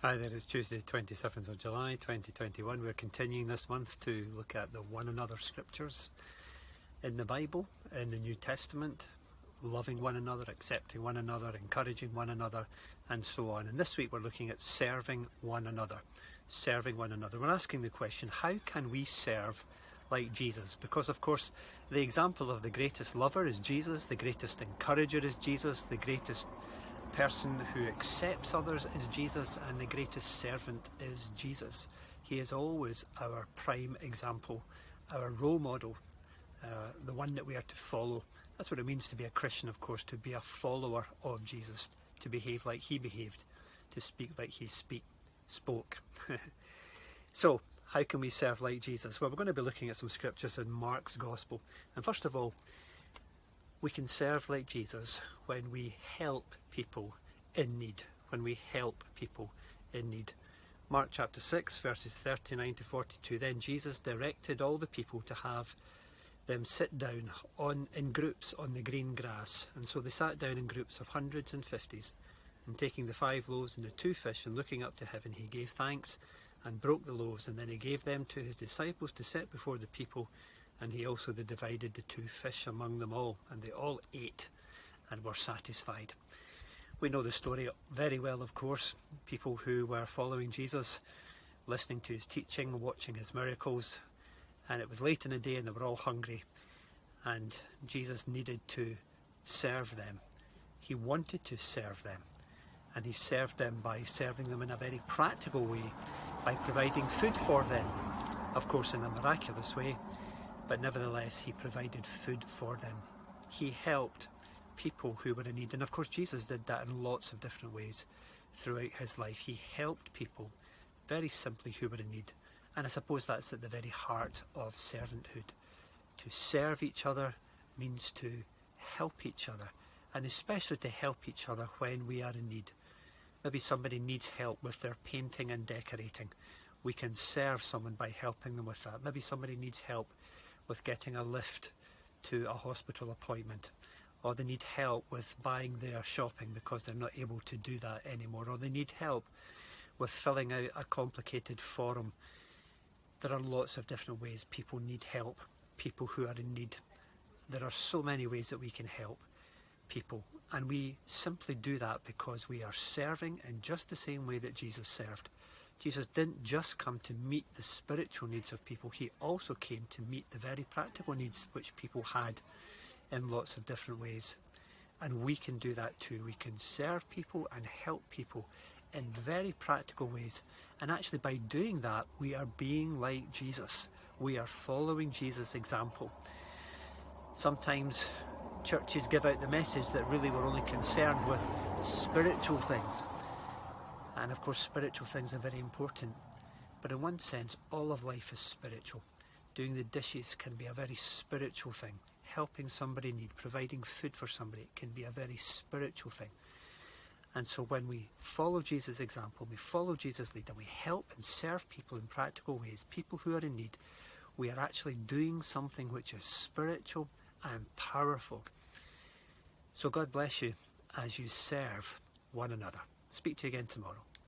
Hi there, it's Tuesday 27th of July 2021. We're continuing this month to look at the one another scriptures in the Bible, in the New Testament, loving one another, accepting one another, encouraging one another, and so on. And this week we're looking at serving one another. Serving one another. We're asking the question, how can we serve like Jesus? Because of course the example of the greatest lover is Jesus, the greatest encourager is Jesus, the greatest person who accepts others is Jesus, and the greatest servant is Jesus. He is always our prime example, our role model, the one that we are to follow. That's what it means to be a Christian, of course, to be a follower of Jesus, to behave like he behaved, to speak like he spoke. So, how can we serve like Jesus? Well, we're going to be looking at some scriptures in Mark's Gospel. And first of all, we can serve like Jesus when we help people in need. When we help people in need. Mark chapter 6, verses 39 to 42. Then Jesus directed all the people to have them sit down in groups on the green grass. And so they sat down in groups of hundreds and fifties. And taking the 5 loaves and the 2 fish and looking up to heaven, he gave thanks and broke the loaves. And then he gave them to his disciples to set before the people. And he also divided the 2 fish among them all, and they all ate and were satisfied. We know the story very well, of course. People who were following Jesus, listening to his teaching, watching his miracles, and it was late in the day and they were all hungry, and Jesus needed to serve them. He wanted to serve them, and he served them by serving them in a very practical way, by providing food for them, of course in a miraculous way. But nevertheless, he provided food for them. He helped people who were in need. And of course, Jesus did that in lots of different ways throughout his life. He helped people, very simply, who were in need. And I suppose that's at the very heart of servanthood. To serve each other means to help each other, and especially to help each other when we are in need. Maybe somebody needs help with their painting and decorating. We can serve someone by helping them with that. Maybe somebody needs help with getting a lift to a hospital appointment, or they need help with buying their shopping because they're not able to do that anymore, or they need help with filling out a complicated form. There are lots of different ways people need help, people who are in need. There are so many ways that we can help people, and we simply do that because we are serving in just the same way that Jesus served. Jesus didn't just come to meet the spiritual needs of people, he also came to meet the very practical needs which people had in lots of different ways. And we can do that too. We can serve people and help people in very practical ways. And actually by doing that, we are being like Jesus. We are following Jesus' example. Sometimes churches give out the message that really we're only concerned with spiritual things. And of course spiritual things are very important, but in one sense all of life is spiritual. Doing the dishes can be a very spiritual thing. Helping somebody in need, providing food for somebody, it can be a very spiritual thing. And so when we follow Jesus' example, we follow Jesus' lead, and we help and serve people in practical ways, people who are in need, we are actually doing something which is spiritual and powerful. So God bless you as you serve one another. Speak to you again tomorrow.